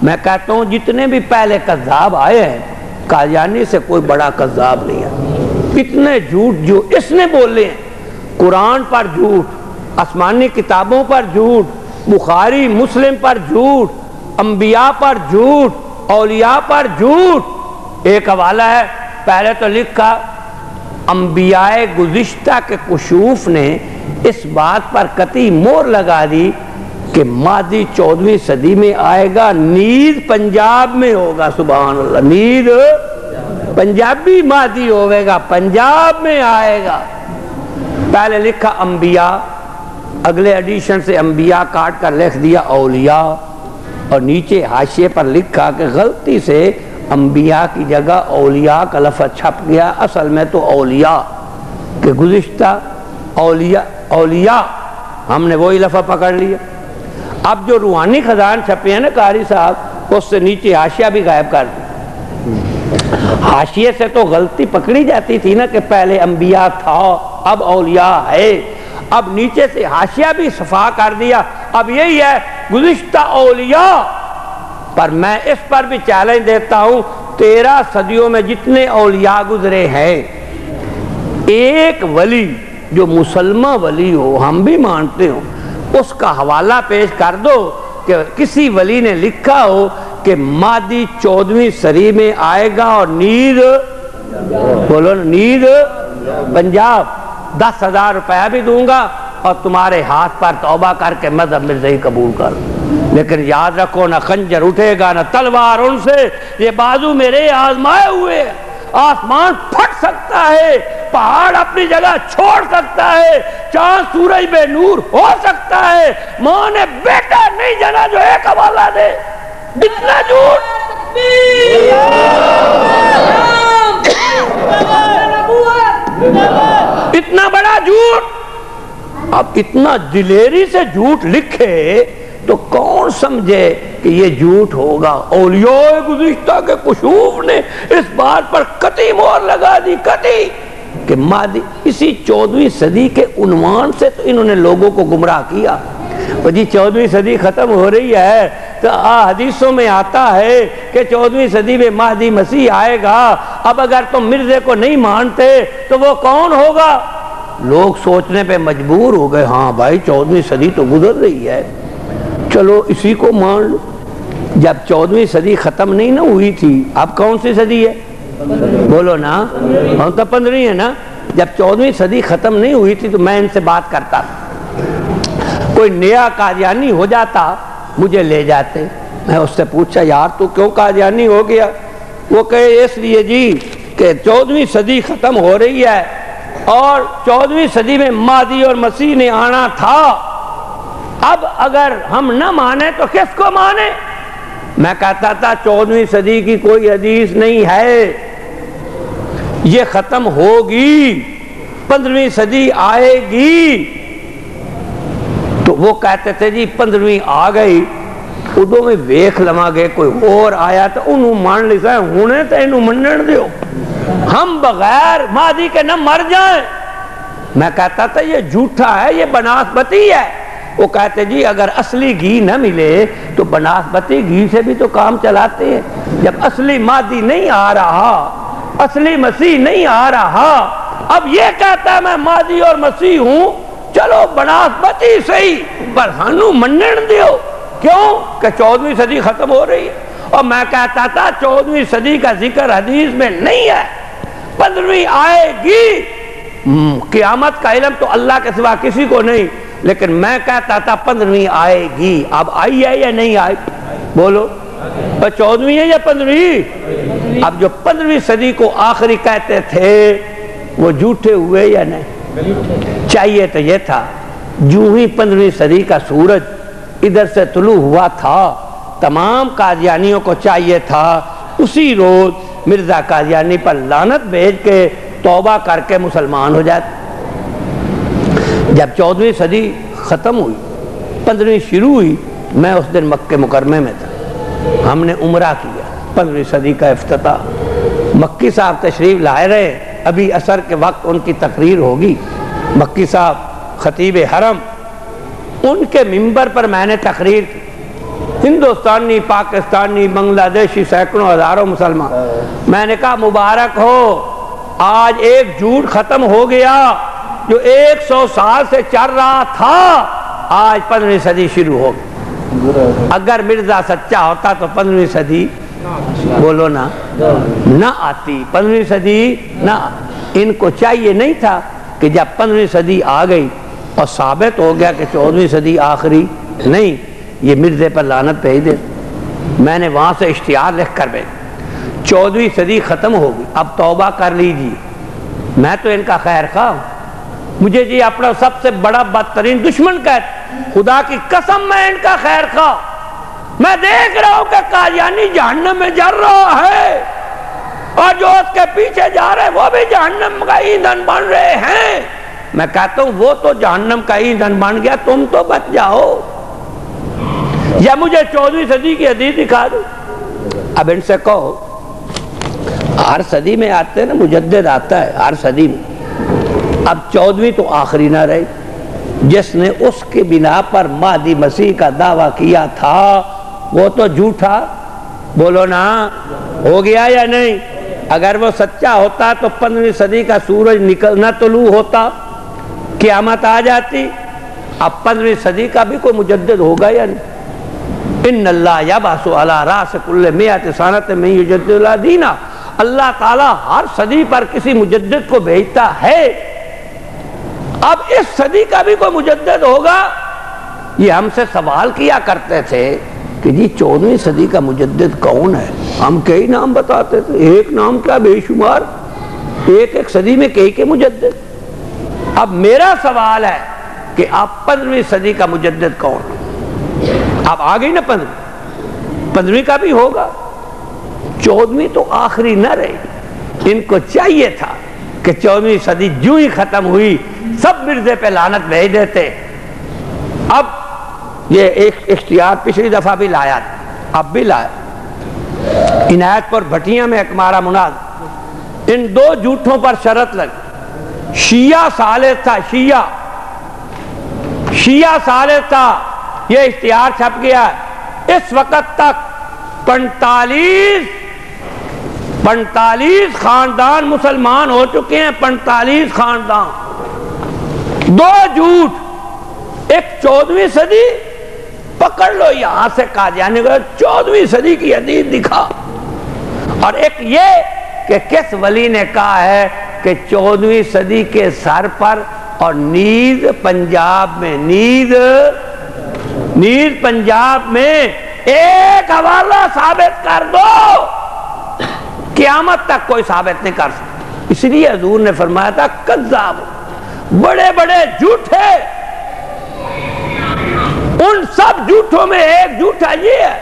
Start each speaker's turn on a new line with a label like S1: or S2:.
S1: میں کہتا ہوں جتنے بھی پہلے کذاب آئے ہیں قادیانی سے کوئی بڑا کذاب نہیں ہے. اتنے جھوٹ جو اس نے بولے ہیں، قرآن پر جھوٹ، آسمانی کتابوں پر جھوٹ، بخاری مسلم پر جھوٹ، انبیاء پر جھوٹ، اولیاء پر جھوٹ. ایک حوالہ ہے، پہلے تو لکھا انبیاء گزشتہ کے کشوف نے اس بات پر قطعی مہر لگا دی کہ مہدی 14ویں صدی میں آئے گا، نیز پنجاب میں ہوگا. سبحان اللہ، نیز پنجابی مہدی ہوئے گا، پنجاب میں آئے گا. پہلے لکھا انبیاء، اگلے ایڈیشن سے انبیاء کاٹ کر لکھ دیا اولیاء، اور نیچے حاشیے پر لکھا کہ غلطی سے انبیاء کی جگہ اولیاء کا لفظ چھپ گیا، اصل میں تو اولیاء کہ گزشتہ اولیاء ہم نے وہی لفظ پکڑ لیا. اب جو روحانی خزان چھپے ہیں نا قاری صاحب، اس سے نیچے حاشیہ بھی غائب کر دیا. حاشیے سے تو غلطی پکڑی جاتی تھی نا کہ پہلے انبیاء تھا اب اولیاء ہے، اب نیچے سے حاشیہ بھی صفا کر دیا، اب یہی ہے گزشتہ اولیاء. پر میں اس پر بھی چیلنج دیتا ہوں، 13 صدیوں میں جتنے اولیاء گزرے ہیں، ایک ولی جو مسلمہ ولی ہو، ہم بھی مانتے ہوں، اس کا حوالہ پیش کر دو کہ کسی ولی نے لکھا ہو کہ مہدی 14ویں صدی میں آئے گا اور نیز بولو نیز پنجاب، 10,000 روپیہ بھی دوں گا اور تمہارے ہاتھ پر توبہ کر کے مذہب مرزائی قبول کر. لیکن یاد رکھو نہ خنجر اٹھے گا نہ تلوار ان سے، یہ بازو میرے آزمائے ہوئے. آسمان پھٹ سکتا ہے، پہاڑ اپنی جگہ چھوڑ سکتا ہے، چاند سورج بے نور ہو سکتا ہے، ماں نے بیٹا نہیں جانا جو ایک حوالہ دے. اتنا جھوٹ، اتنا بڑا جھوٹ. اب اتنا دلیری سے جھوٹ لکھے تو کون سمجھے کہ یہ جھوٹ ہوگا. اولیاء گزشتہ کے کشوف نے اس بات پر قطعی مہر لگا دی، قطعی کہ مہدی اسی 14ویں صدی کے عنوان سے تو انہوں نے لوگوں کو گمراہ کیا. وہ جی 14ویں صدی ختم ہو رہی ہے تو حدیثوں میں آتا ہے کہ 14ویں صدی میں مہدی مسیح آئے گا. اب اگر تم مرزے کو نہیں مانتے تو وہ کون ہوگا؟ لوگ سوچنے پہ مجبور ہو گئے، ہاں بھائی 14ویں صدی تو گزر رہی ہے، چلو اسی کو مان لو. جب 14ویں صدی ختم نہیں نہ ہوئی تھی، اب کون سی صدی ہے؟ بولو نا، ہم تو 15ویں ہے نا. جب 14ویں صدی ختم نہیں ہوئی تھی تو میں ان سے بات کرتا، کوئی نیا قادیانی ہو جاتا مجھے لے جاتے. میں اس سے پوچھا یار تو کیوں قادیانی ہو گیا؟ وہ کہے اس لیے جی کہ 14ویں صدی ختم ہو رہی ہے اور 14ویں صدی میں مہدی اور مسیح نے آنا تھا، اب اگر ہم نہ مانیں تو کس کو مانیں؟ میں کہتا تھا 14ویں صدی کی کوئی حدیث نہیں ہے، یہ ختم ہوگی، 15ویں صدی آئے گی. تو وہ کہتے تھے جی 15ویں آ گئی، ادو میں ویکھ لما گے کوئی اور آیا تو انہوں مان لیسا ہے، ہونے تو انہوں منن دیو، ہم بغیر مہدی کے نہ مر جائیں. میں کہتا تھا یہ جھوٹا ہے، یہ بناسبتی ہے. وہ کہتے جی اگر اصلی گھی نہ ملے تو بناسبتی گھی سے بھی تو کام چلاتے ہیں. جب اصلی مہدی نہیں آ رہا، اصلی مسیح نہیں آ رہا، اب یہ کہتا ہے میں مہدی اور مسیح ہوں، چلو بناسبتی صحیح پر ہنو منن دیو. کیوں کہ 14ویں صدی ختم ہو رہی ہے. اور میں کہتا تھا 14ویں صدی کا ذکر حدیث میں نہیں ہے، 15ویں آئے گی. قیامت کا علم تو اللہ کے سوا کسی کو نہیں، لیکن میں کہتا تھا 15ویں آئے گی. اب آئی ہے یا نہیں آئی؟ بولو 14ویں ہے یا 15ویں؟ اب جو 15ویں صدی کو آخری کہتے تھے وہ جھوٹے ہوئے یا نہیں؟ چاہیے تو یہ تھا جو ہی 15ویں صدی کا سورج ادھر سے طلوع ہوا تھا، تمام قادیانیوں کو چاہیے تھا اسی روز مرزا قادیانی پر لعنت بھیج کے توبہ کر کے مسلمان ہو جاتے. جب 14ویں صدی ختم ہوئی، 15ویں شروع ہوئی، میں اس دن مکہ مکرمہ میں تھا، ہم نے عمرہ کیا. 15ویں صدی کا افتتاح، مکی صاحب تشریف لائے رہے، ابھی عصر کے وقت ان کی تقریر ہوگی. مکی صاحب خطیب حرم، ان کے منبر پر میں نے تقریر کی. ہندوستانی، پاکستانی، بنگلہ دیشی، سینکڑوں ہزاروں مسلمان. میں نے کہا مبارک ہو، آج ایک جھوٹ ختم ہو گیا جو 100 سال سے چل رہا تھا، آج 15ویں صدی شروع ہو گئی. اگر مرزا سچا ہوتا تو 15ویں صدی بولو نا نہ آتی، 15ویں صدی نہ. ان کو چاہیے نہیں تھا کہ جب 15ویں صدی آ گئی اور ثابت ہو گیا کہ 14ویں صدی آخری نہیں، یہ مرزے پر لعنت بھیج دے. میں نے وہاں سے اشتہار لکھ کر بھیجا 14ویں صدی ختم ہو گئی، اب توبہ کر لیجیے. میں تو ان کا خیر خواہ ہوں، مجھے جی اپنا سب سے بڑا بدترین دشمن کہتے، خدا کی قسم میں ان کا خیر خواہ. میں دیکھ رہا ہوں کہ قادیانی جہنم میں جل رہا ہے، اور جو اس کے پیچھے جا رہے وہ بھی جہنم کا ایندھن بن رہے ہیں. میں کہتا ہوں وہ تو جہنم کا ایندھن بن گیا، تم تو بچ جاؤ. یا مجھے 14ویں صدی کی حدیث دکھا دو. اب ان سے کہو ہر صدی میں آتے ہیں نا، مجدد آتا ہے ہر صدی میں. اب 14ویں تو آخری نہ رہی. جس نے اس کی بنا پر مہدی مسیح کا دعویٰ کیا تھا وہ تو جھوٹا، بولو نا، ہو گیا یا نہیں؟ اگر وہ سچا ہوتا تو 15ویں صدی کا سورج نکلنا طلوع ہوتا، قیامت آ جاتی. اب 15ویں صدی کا بھی کوئی مجدد ہوگا یا نہیں؟ ان اللہ یبعث علی راس کل مئۃ سنۃ من یجدد دینا. اللہ تعالیٰ ہر صدی پر کسی مجدد کو بھیجتا ہے. اب اس صدی کا بھی کوئی مجدد ہوگا. یہ ہم سے سوال کیا کرتے تھے کہ جی 14ویں صدی کا مجدد کون ہے؟ ہم کئی نام بتاتے تھے، ایک نام کیا بے شمار، ایک ایک صدی میں کئی کے مجدد. اب میرا سوال ہے کہ اب 15ویں صدی کا مجدد کون؟ اب آ گئی نا 15ویں کا بھی ہوگا، 14ویں تو آخری نہ رہی. ان کو چاہیے تھا کہ 14ویں صدی جو ہی ختم ہوئی سب مرزے پہ لعنت بھیج دیتے. اب یہ ایک اختیار پچھلی دفعہ بھی لایا تھا، اب بھی لایا. عنایت پور بھٹیاں میں ایک مارا مناظ، ان دو جھوٹوں پر شرط لگی. شیعہ ثالث تھا، شیعہ ثالث تھا. یہ اشتہار چھپ گیا. اس وقت تک 45 خاندان مسلمان ہو چکے ہیں. 45 خاندان. دو جھوٹ، ایک 14ویں صدی پکڑ لو یہاں سے قادیانی کو 14ویں صدی کی حدیث دکھا، اور ایک یہ کہ کس ولی نے کہا ہے کہ 14ویں صدی کے سر پر اور نیز پنجاب میں، نیز پنجاب میں ایک حوالہ ثابت کر دو. قیامت تک کوئی ثابت نہیں کر سکتا. اس لیے حضور نے فرمایا تھا کذاب، بڑے بڑے جھوٹے. ان سب جھوٹوں میں ایک جھوٹا یہ ہے